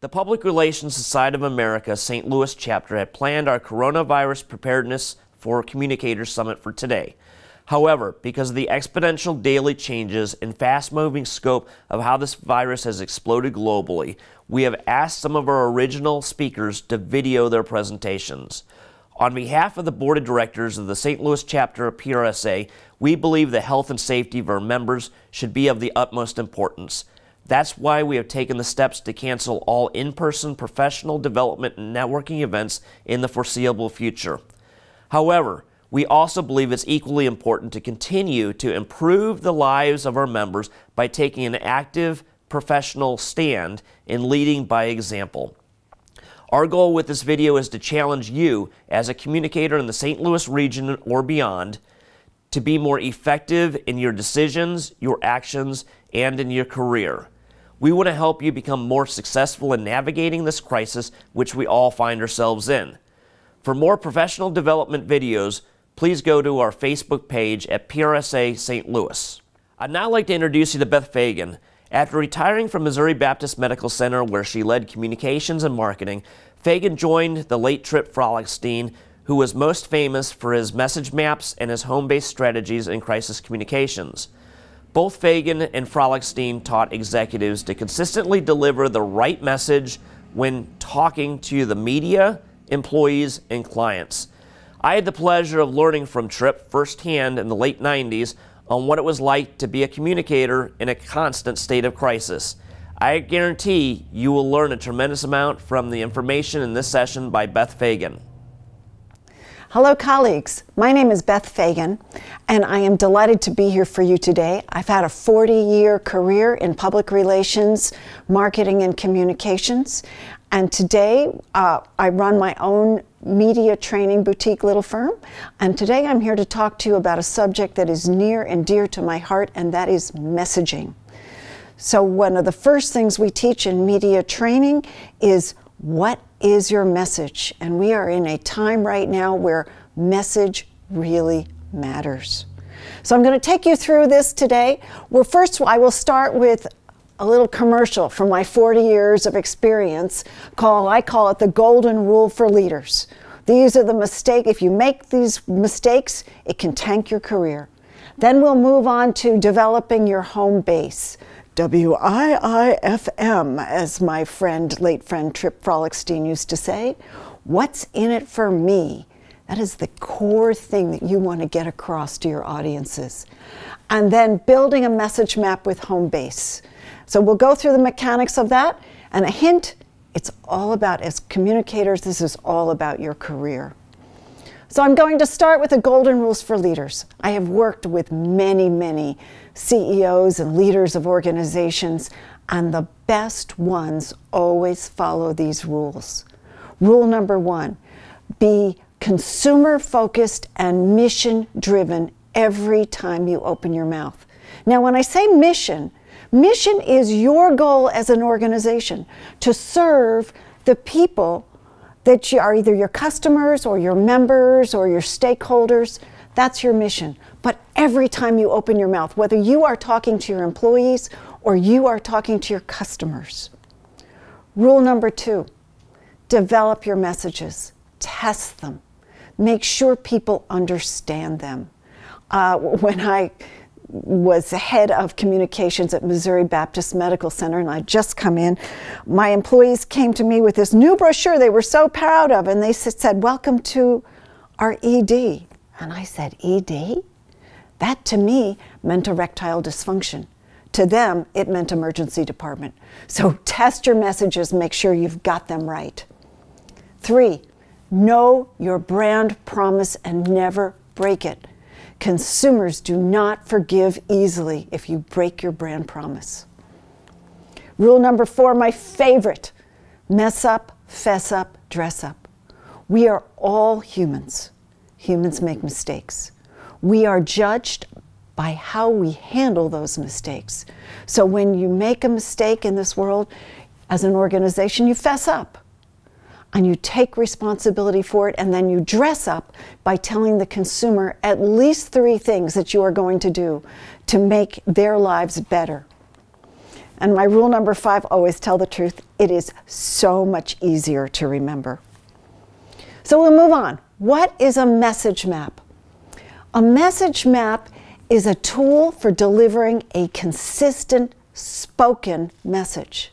The Public Relations Society of America St. Louis chapter had planned our Coronavirus Preparedness for Communicators Summit for today. However, because of the exponential daily changes and fast-moving scope of how this virus has exploded globally, we have asked some of our original speakers to video their presentations. On behalf of the Board of Directors of the St. Louis chapter of PRSA, we believe the health and safety of our members should be of the utmost importance. That's why we have taken the steps to cancel all in-person professional development and networking events in the foreseeable future. However, we also believe it's equally important to continue to improve the lives of our members by taking an active professional stand and leading by example. Our goal with this video is to challenge you as a communicator in the St. Louis region or beyond to be more effective in your decisions, your actions, and in your career. We want to help you become more successful in navigating this crisis which we all find ourselves in. For more professional development videos, please go to our Facebook page at PRSA St. Louis. I'd now like to introduce you to Beth Fagan. After retiring from Missouri Baptist Medical Center, where she led communications and marketing, Fagan joined the late Tripp Frohlichstein, who was most famous for his message maps and his home-based strategies in crisis communications. Both Fagan and Frohlichstein taught executives to consistently deliver the right message when talking to the media, employees, and clients. I had the pleasure of learning from Tripp firsthand in the late 90s on what it was like to be a communicator in a constant state of crisis. I guarantee you will learn a tremendous amount from the information in this session by Beth Fagan. Hello colleagues, my name is Beth Fagan and I am delighted to be here for you today. I've had a 40-year career in public relations, marketing, and communications, and today I run my own media training boutique little firm, and today I'm here to talk to you about a subject that is near and dear to my heart, and that is messaging. So one of the first things we teach in media training is, what is your message? And we are in a time right now where message really matters. So I'm going to take you through this today. Well, first I will start with a little commercial from my 40 years of experience I call it the golden rule for leaders. These are the mistakes. If you make these mistakes, it can tank your career. Then we'll move on to developing your home base. WIIFM, as my late friend Tripp Frohlichstein used to say. What's in it for me? That is the core thing that you want to get across to your audiences. And then building a message map with HomeBase. So we'll go through the mechanics of that, and a hint, it's all about, as communicators, this is all about your career. So I'm going to start with the golden rules for leaders. I have worked with many CEOs and leaders of organizations, and the best ones always follow these rules. Rule number one, be consumer-focused and mission-driven every time you open your mouth. Now, when I say mission is your goal as an organization, to serve the people that are either your customers or your members or your stakeholders. That's your mission. But every time you open your mouth, whether you are talking to your employees or you are talking to your customers. Rule number two, develop your messages, test them, make sure people understand them. When I was the head of communications at Missouri Baptist Medical Center, and I'd just come in, my employees came to me with this new brochure they were so proud of, and they said, "Welcome to our ED." And I said, ED? That to me meant erectile dysfunction. To them, it meant emergency department. So test your messages, make sure you've got them right. 3, know your brand promise and never break it. Consumers do not forgive easily if you break your brand promise. Rule number 4, my favorite, mess up, fess up, dress up. We are all humans. Humans make mistakes. We are judged by how we handle those mistakes. So when you make a mistake in this world, as an organization, you fess up. And you take responsibility for it, and then you dress up by telling the consumer at least 3 things that you are going to do to make their lives better. And my rule number 5, always tell the truth. It is so much easier to remember. So we'll move on. What is a message map? A message map is a tool for delivering a consistent spoken message.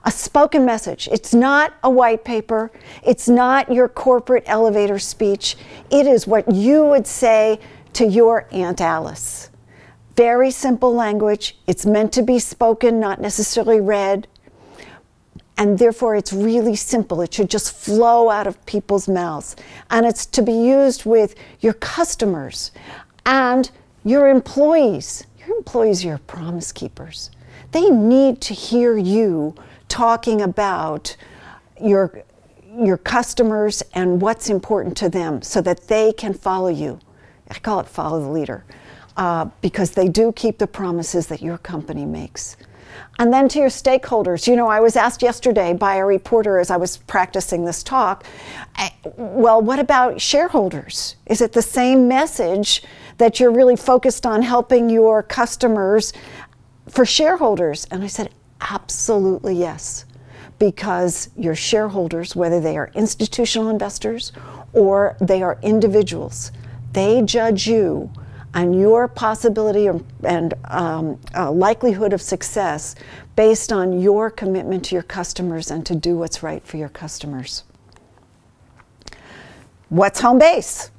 A spoken message. It's not a white paper. It's not your corporate elevator speech. It is what you would say to your Aunt Alice. Very simple language. It's meant to be spoken, not necessarily read. And therefore, it's really simple. It should just flow out of people's mouths. And it's to be used with your customers and your employees. Your employees are your promise keepers. They need to hear you talking about your customers and what's important to them so that they can follow you. I call it follow the leader, because they do keep the promises that your company makes. And then to your stakeholders. You know, I was asked yesterday by a reporter as I was practicing this talk, well, what about shareholders? Is it the same message that you're really focused on helping your customers for shareholders? And I said, absolutely yes. Because your shareholders, whether they are institutional investors or they are individuals, they judge you and your possibility and likelihood of success based on your commitment to your customers and to do what's right for your customers. What's HomeBase?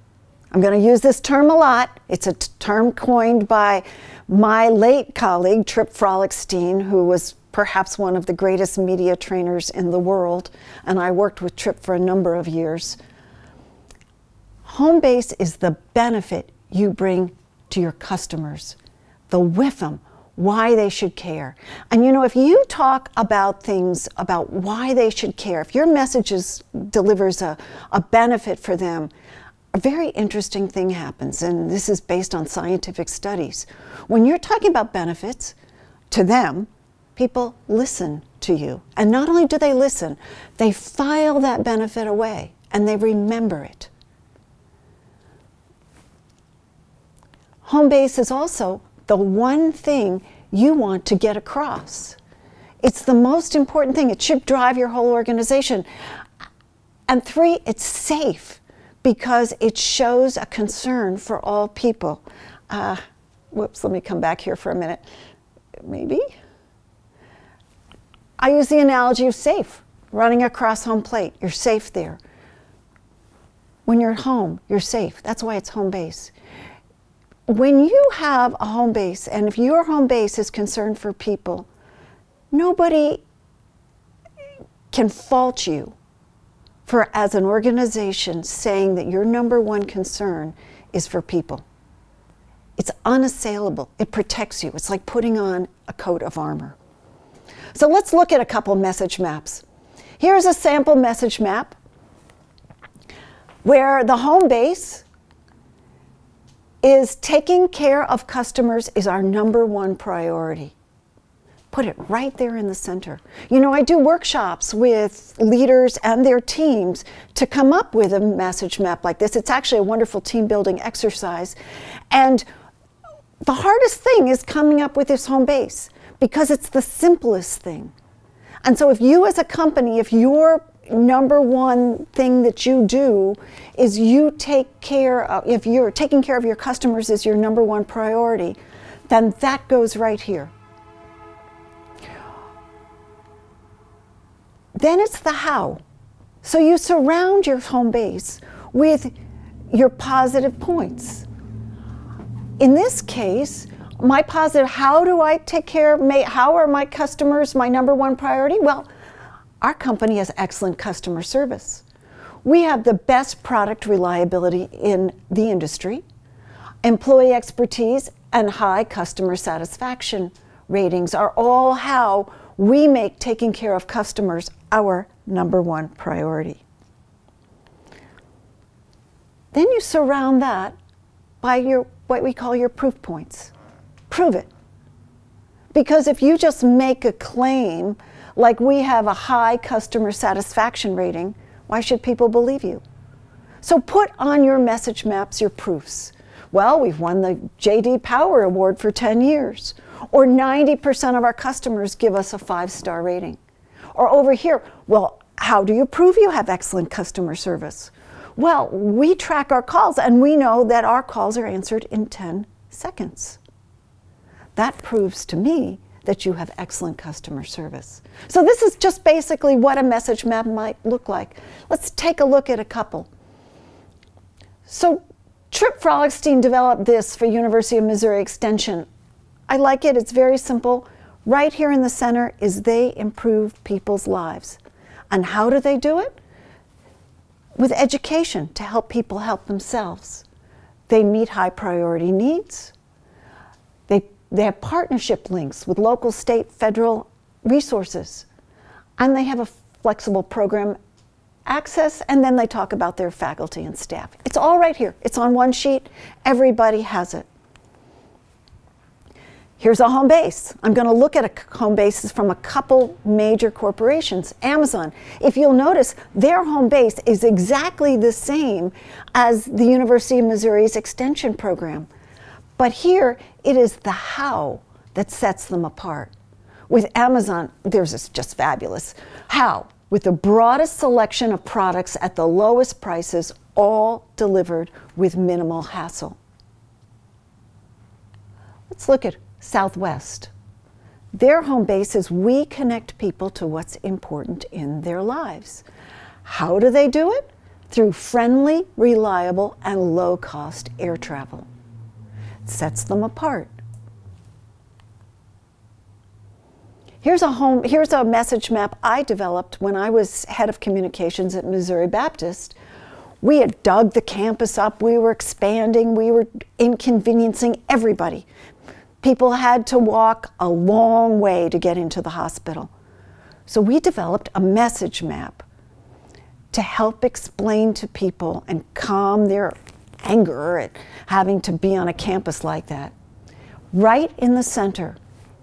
I'm going to use this term a lot. It's a term coined by my late colleague, Tripp Frohlichstein, who was perhaps one of the greatest media trainers in the world, and I worked with Tripp for a number of years. HomeBase is the benefit you bring to your customers, the WIFM, why they should care. And you know, if you talk about things about why they should care, if your message delivers a benefit for them, a very interesting thing happens, and this is based on scientific studies. When you're talking about benefits to them, people listen to you. And not only do they listen, they file that benefit away and they remember it. HomeBase is also the one thing you want to get across. It's the most important thing. It should drive your whole organization. And 3, it's safe because it shows a concern for all people. Whoops, let me come back here for a minute. Maybe. I use the analogy of safe, running across home plate. You're safe there. When you're at home, you're safe. That's why it's HomeBase. When you have a HomeBase, and if your HomeBase is concerned for people, nobody can fault you for, as an organization, saying that your #1 concern is for people. It's unassailable. It protects you. It's like putting on a coat of armor. So let's look at a couple message maps. Here's a sample message map where the HomeBase is taking care of customers is our #1 priority. Put it right there in the center. You know, I do workshops with leaders and their teams to come up with a message map like this. It's actually a wonderful team building exercise. And the hardest thing is coming up with this HomeBase because it's the simplest thing. And so if you as a company, if your #1 thing that you do is you take care of, if you're taking care of your customers is your #1 priority, then that goes right here. Then it's the how. So you surround your HomeBase with your positive points. In this case, my positive, how do I take care of, how are my customers my #1 priority? Well, our company has excellent customer service. We have the best product reliability in the industry, employee expertise, and high customer satisfaction ratings are all how we make taking care of customers our #1 priority. Then you surround that by your, what we call your proof points. Prove it. Because if you just make a claim like we have a high customer satisfaction rating, why should people believe you? So put on your message maps your proofs. Well, we've won the J.D. Power Award for 10 years. Or 90% of our customers give us a 5-star rating. Or over here, well, how do you prove you have excellent customer service? Well, we track our calls and we know that our calls are answered in 10 seconds. That proves to me that you have excellent customer service. So this is just basically what a message map might look like. Let's take a look at a couple. So Tripp Frohlichstein developed this for University of Missouri Extension. I like it, it's very simple. Right here in the center is they improve people's lives. And how do they do it? With education to help people help themselves. They meet high priority needs. They have partnership links with local, state, federal resources. And they have a flexible program access, and then they talk about their faculty and staff. It's all right here. It's on one sheet. Everybody has it. Here's a HomeBase. I'm going to look at HomeBases from a couple major corporations. Amazon. If you'll notice, their HomeBase is exactly the same as the University of Missouri's extension program. But here, it is the how that sets them apart. With Amazon, theirs is just fabulous. How? With the broadest selection of products at the lowest prices, all delivered with minimal hassle. Let's look at Southwest. Their HomeBase is we connect people to what's important in their lives. How do they do it? Through friendly, reliable, and low-cost air travel. It sets them apart. Here's a message map I developed when I was head of communications at Missouri Baptist. We had dug the campus up, we were expanding, we were inconveniencing everybody. People had to walk a long way to get into the hospital. So we developed a message map to help explain to people and calm their anger at having to be on a campus like that. Right in the center,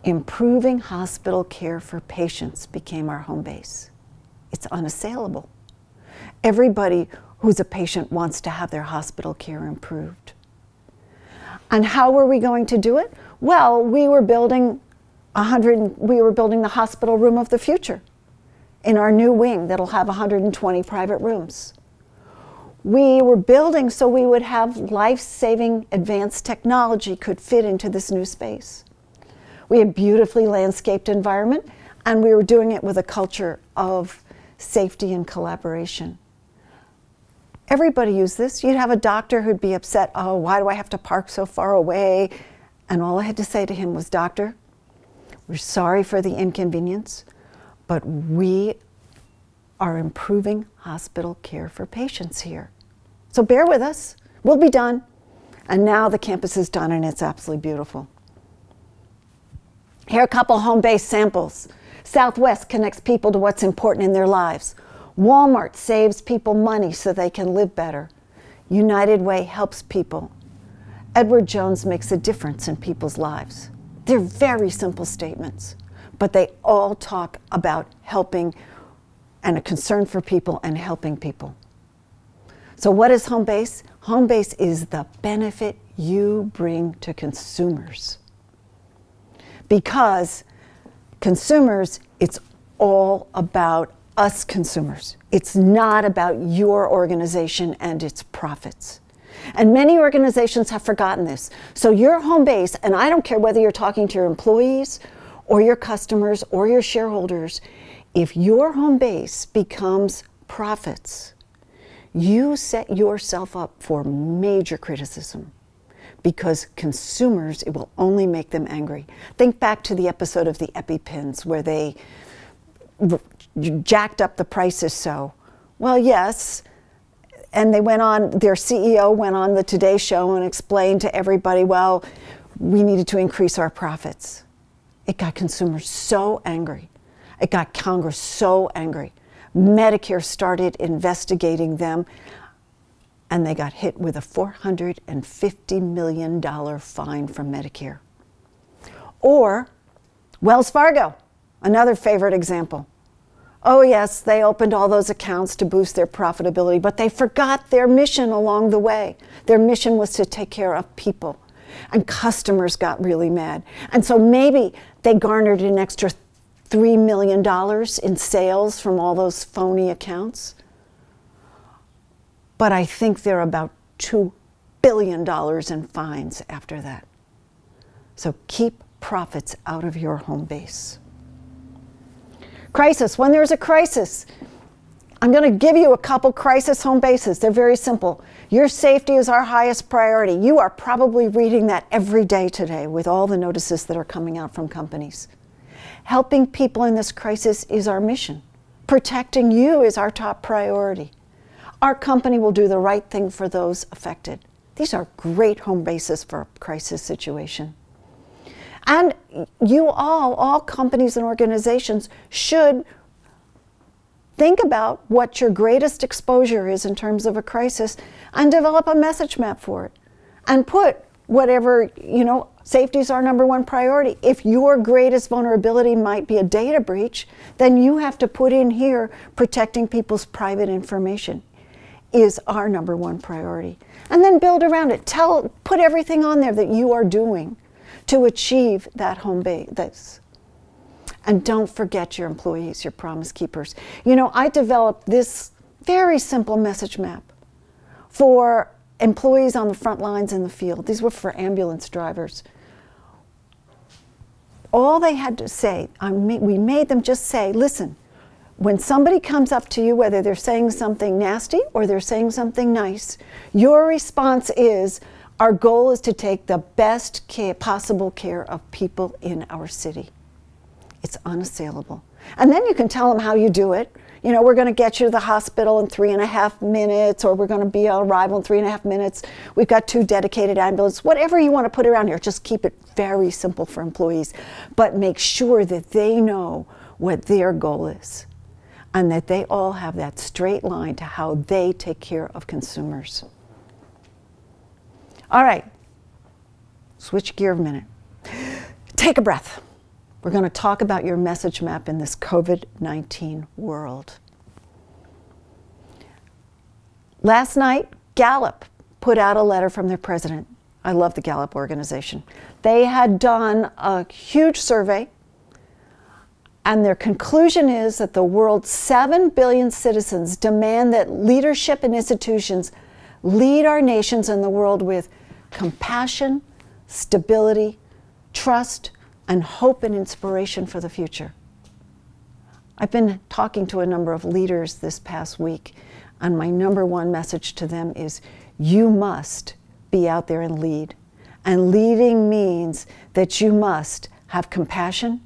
improving hospital care for patients became our HomeBase. It's unassailable. Everybody who's a patient wants to have their hospital care improved. And how were we going to do it? Well, we were building the hospital room of the future in our new wing that'll have 120 private rooms. We were building so we would have life-saving advanced technology could fit into this new space. We had beautifully landscaped environment, and we were doing it with a culture of safety and collaboration. Everybody used this. You'd have a doctor who'd be upset, oh, why do I have to park so far away? And all I had to say to him was, doctor, we're sorry for the inconvenience, but we are improving hospital care for patients here. So bear with us, we'll be done. And now the campus is done and it's absolutely beautiful. Here are a couple HomeBase samples. Southwest connects people to what's important in their lives. Walmart saves people money so they can live better. United Way helps people. Edward Jones makes a difference in people's lives. They're very simple statements, but they all talk about helping and a concern for people and helping people. So what is HomeBase? HomeBase is the benefit you bring to consumers. Because consumers, it's all about us consumers. It's not about your organization and its profits. And many organizations have forgotten this. So your HomeBase, and I don't care whether you're talking to your employees or your customers or your shareholders, if your HomeBase becomes profits, you set yourself up for major criticism. Because consumers, it will only make them angry. Think back to the episode of the EpiPens where they jacked up the prices so. Well, yes, and they went on, their CEO went on the Today Show and explained to everybody, well, we needed to increase our profits. It got consumers so angry. It got Congress so angry. Medicare started investigating them, and they got hit with a $450 million fine from Medicare. Or Wells Fargo, another favorite example. Oh yes, they opened all those accounts to boost their profitability, but they forgot their mission along the way. Their mission was to take care of people. and customers got really mad. And so maybe they garnered an extra $3 million in sales from all those phony accounts. But I think they're about $2 billion in fines after that. So keep profits out of your home base. Crisis. When there's a crisis, I'm going to give you a couple crisis home bases. They're very simple. Your safety is our highest priority. You are probably reading that every day today with all the notices that are coming out from companies. Helping people in this crisis is our mission. Protecting you is our top priority. Our company will do the right thing for those affected. These are great home bases for a crisis situation. And you all companies and organizations should think about what your greatest exposure is in terms of a crisis and develop a message map for it. And put whatever, safety is our number one priority. If your greatest vulnerability might be a data breach, then you have to put in here protecting people's private information is our number one priority. And then build around it. Put everything on there that you are doing to achieve that home base. And don't forget your employees, your promise keepers. I developed this very simple message map for employees on the front lines in the field. These were for ambulance drivers. All they had to say, we made them just say, listen, when somebody comes up to you, whether they're saying something nasty or they're saying something nice, your response is, our goal is to take the best possible care of people in our city. It's unassailable. And then you can tell them how you do it. We're going to get you to the hospital in 3.5 minutes, or we're going to be on arrival in 3.5 minutes. We've got 2 dedicated ambulances. Whatever you want to put around here, just keep it very simple for employees. But make sure that they know what their goal is and that they all have that straight line to how they take care of consumers. All right, switch gear a minute. Take a breath. We're going to talk about your message map in this COVID-19 world. Last night, Gallup put out a letter from their president. I love the Gallup organization. They had done a huge survey, and their conclusion is that the world's 7 billion citizens demand that leadership and institutions lead our nations and the world with compassion, stability, trust, and hope and inspiration for the future. I've been talking to a number of leaders this past week, and my number one message to them is, you must be out there and lead. And leading means that you must have compassion,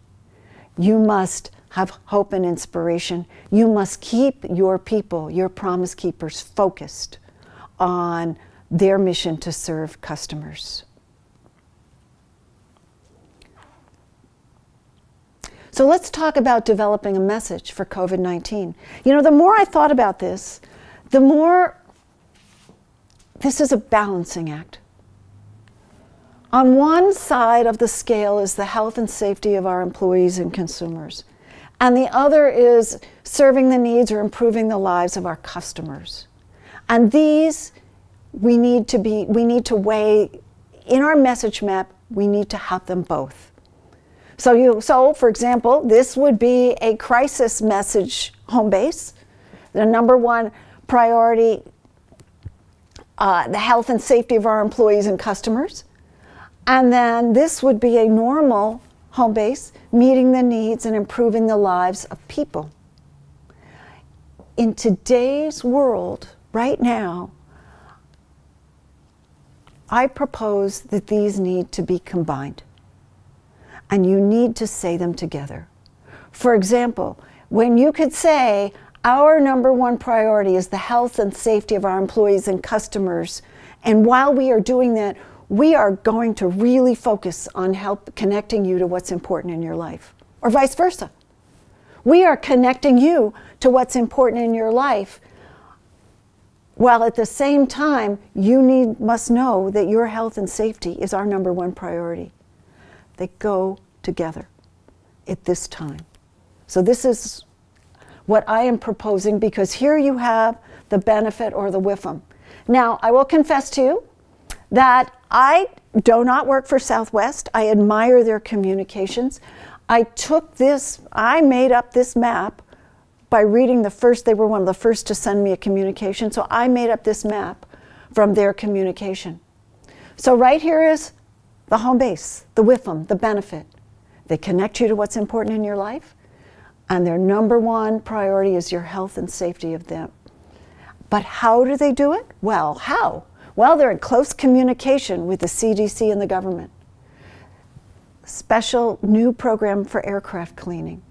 you must have hope and inspiration, you must keep your people, your promise keepers, focused on their mission to serve customers. So let's talk about developing a message for COVID-19. The more I thought about this, the more this is a balancing act. On one side of the scale is the health and safety of our employees and consumers, and the other is serving the needs or improving the lives of our customers. And these we need to weigh in our message map. We need to have them both. So for example, this would be a crisis message home base. The number one priority, the health and safety of our employees and customers. And then this would be a normal home base, meeting the needs and improving the lives of people. In today's world, right now, I propose that these need to be combined. And you need to say them together. For example, when you could say, our number one priority is the health and safety of our employees and customers, and while we are doing that, we are going to really focus on connecting you to what's important in your life, or vice versa. We are connecting you to what's important in your life, while at the same time, you must know that your health and safety is our number one priority. They go together at this time. So this is what I am proposing, because here you have the benefit or the WIFM. Now, I will confess to you that I do not work for Southwest. I admire their communications. I made up this map by reading they were one of the first to send me a communication, so I made up this map from their communication. So right here is the HomeBase, the WIFM, the benefit. They connect you to what's important in your life, and their number one priority is your health and safety of them. But how do they do it? Well, how? Well, they're in close communication with the CDC and the government. Special new program for aircraft cleaning,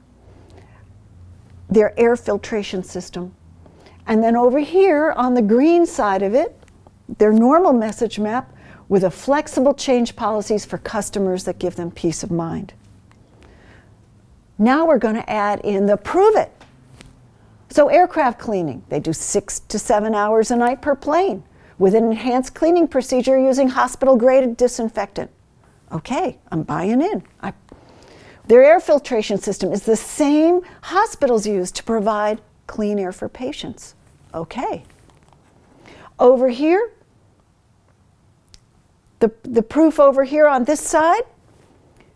their air filtration system. And then over here on the green side of it, their normal message map with a flexible change policies for customers that give them peace of mind. Now we're going to add in the prove it. So aircraft cleaning, they do 6 to 7 hours a night per plane with an enhanced cleaning procedure using hospital-graded disinfectant. Okay, I'm buying in. Their air filtration system is the same hospitals use to provide clean air for patients. Okay. Over here, the proof over here on this side,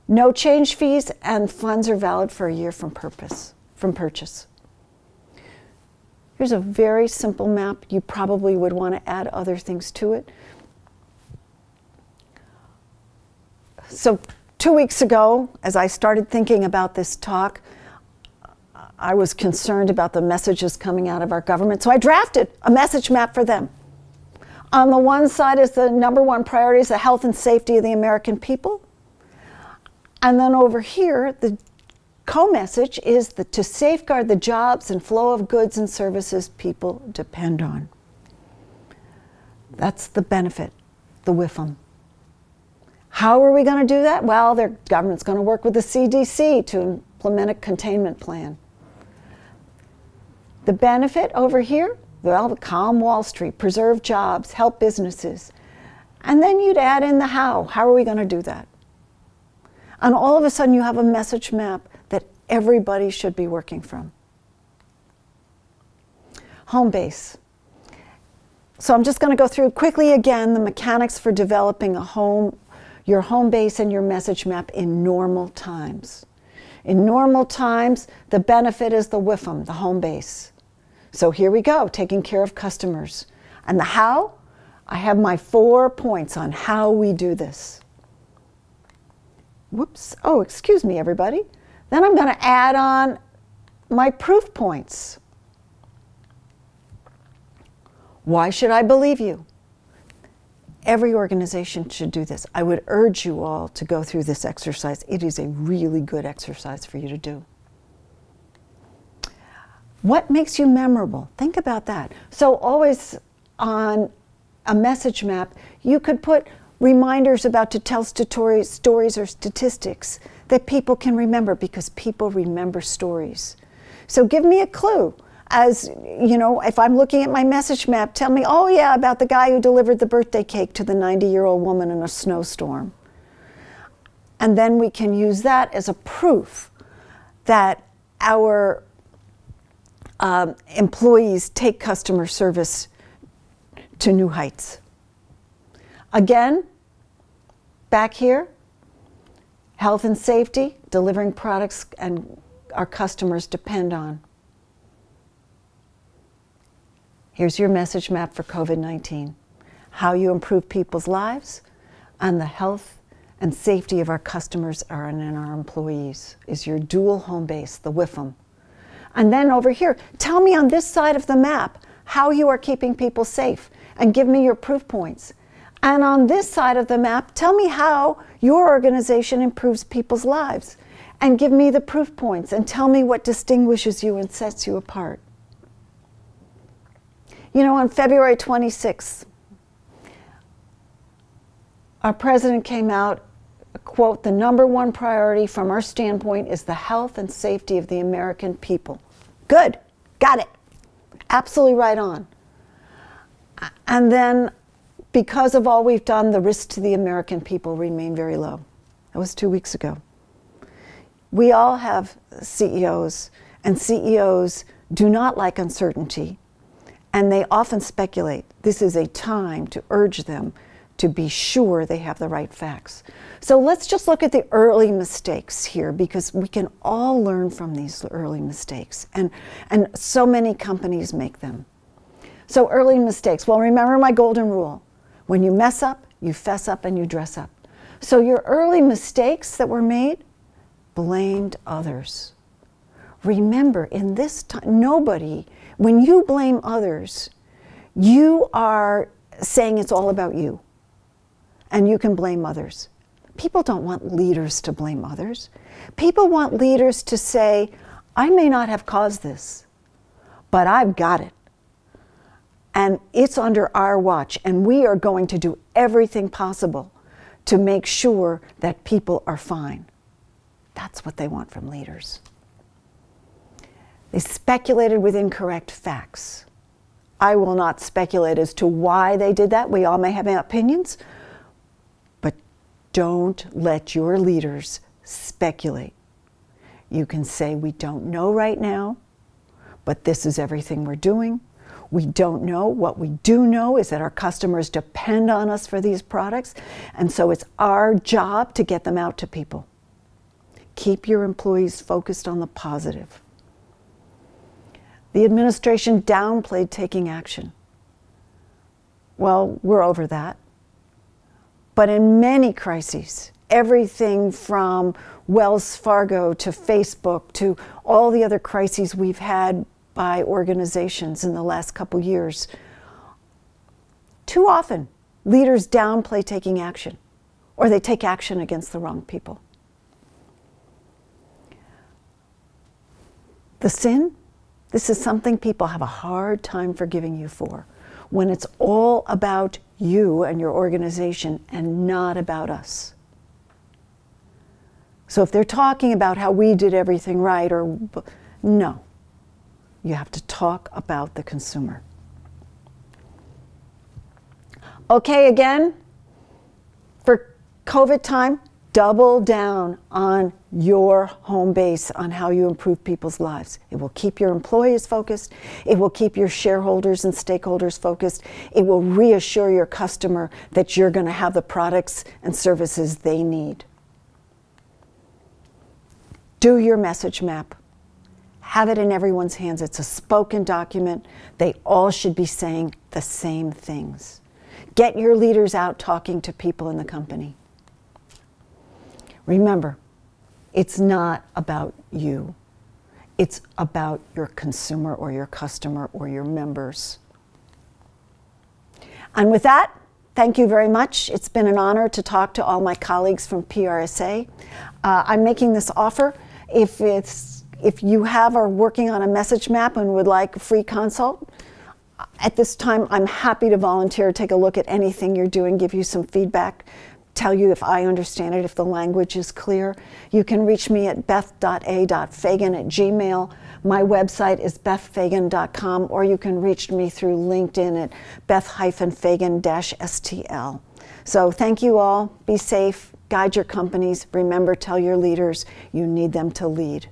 no change fees and funds are valid for a year from purchase. Here's a very simple map. You probably would want to add other things to it. So 2 weeks ago, as I started thinking about this talk, I was concerned about the messages coming out of our government, so I drafted a message map for them. On the one side is the number one priority is the health and safety of the American people. And then over here, the co-message is to safeguard the jobs and flow of goods and services people depend on. That's the benefit, the WIFM. How are we going to do that? Well, the government's going to work with the CDC to implement a containment plan. The benefit over here, well, calm Wall Street, preserve jobs, help businesses. And then you'd add in the how. How are we going to do that? And all of a sudden you have a message map that everybody should be working from. HomeBase. So I'm just going to go through quickly again the mechanics for developing your HomeBase and your message map in normal times. In normal times, the benefit is the WIFM, the HomeBase. So here we go, taking care of customers. And the how? I have my 4 points on how we do this. Whoops, oh, excuse me, everybody. Then I'm going to add on my proof points. Why should I believe you? Every organization should do this. I would urge you all to go through this exercise. It is a really good exercise for you to do. What makes you memorable? Think about that. So always on a message map, you could put reminders about to tell stories or statistics that people can remember because people remember stories. So give me a clue. As you know, if I'm looking at my message map, tell me, oh yeah, about the guy who delivered the birthday cake to the 90-year-old woman in a snowstorm. And then we can use that as a proof that our employees take customer service to new heights. Again, back here, health and safety, delivering products and our customers depend on. Here's your message map for COVID-19. How you improve people's lives and the health and safety of our customers and our employees is your dual HomeBase, the WIFM. And then over here, tell me on this side of the map how you are keeping people safe and give me your proof points. And on this side of the map, tell me how your organization improves people's lives and give me the proof points and tell me what distinguishes you and sets you apart. You know, on February 26th, our president came out, quote, the number one priority from our standpoint is the health and safety of the American people. Good, got it. Absolutely right on. And then, because of all we've done, the risks to the American people remain very low. That was 2 weeks ago. We all have CEOs, and CEOs do not like uncertainty, and they often speculate. This is a time to urge them to be sure they have the right facts. So let's just look at the early mistakes here, because we can all learn from these early mistakes, and so many companies make them. So early mistakes. Well, remember my golden rule. When you mess up, you fess up and you dress up. So your early mistakes that were made blamed others. Remember, in this time, when you blame others, you are saying it's all about you, and you can blame others. People don't want leaders to blame others. People want leaders to say, I may not have caused this, but I've got it. And it's under our watch, and we are going to do everything possible to make sure that people are fine. That's what they want from leaders. They speculated with incorrect facts. I will not speculate as to why they did that. We all may have opinions, but don't let your leaders speculate. You can say, we don't know right now, but this is everything we're doing. We don't know. What we do know is that our customers depend on us for these products, and so it's our job to get them out to people. Keep your employees focused on the positive. The administration downplayed taking action. Well, we're over that. But in many crises, everything from Wells Fargo to Facebook to all the other crises we've had by organizations in the last couple years, too often leaders downplay taking action, or they take action against the wrong people. The sin? This is something people have a hard time forgiving you for, when it's all about you and your organization and not about us. So if they're talking about how we did everything right, or no, you have to talk about the consumer. Okay, again, for COVID time, double down on your home base, on how you improve people's lives. It will keep your employees focused. It will keep your shareholders and stakeholders focused. It will reassure your customer that you're going to have the products and services they need. Do your message map. Have it in everyone's hands. It's a spoken document. They all should be saying the same things. Get your leaders out talking to people in the company. Remember, it's not about you. It's about your consumer or your customer or your members. And with that, thank you very much. It's been an honor to talk to all my colleagues from PRSA. I'm making this offer. If you are working on a message map and would like a free consult, at this time I'm happy to volunteer, take a look at anything you're doing, give you some feedback, tell you if I understand it, if the language is clear. You can reach me at beth.a.fagan@gmail. My website is bethfagan.com, or you can reach me through LinkedIn at beth-fagan-stl. So thank you all. Be safe. Guide your companies. Remember, tell your leaders you need them to lead.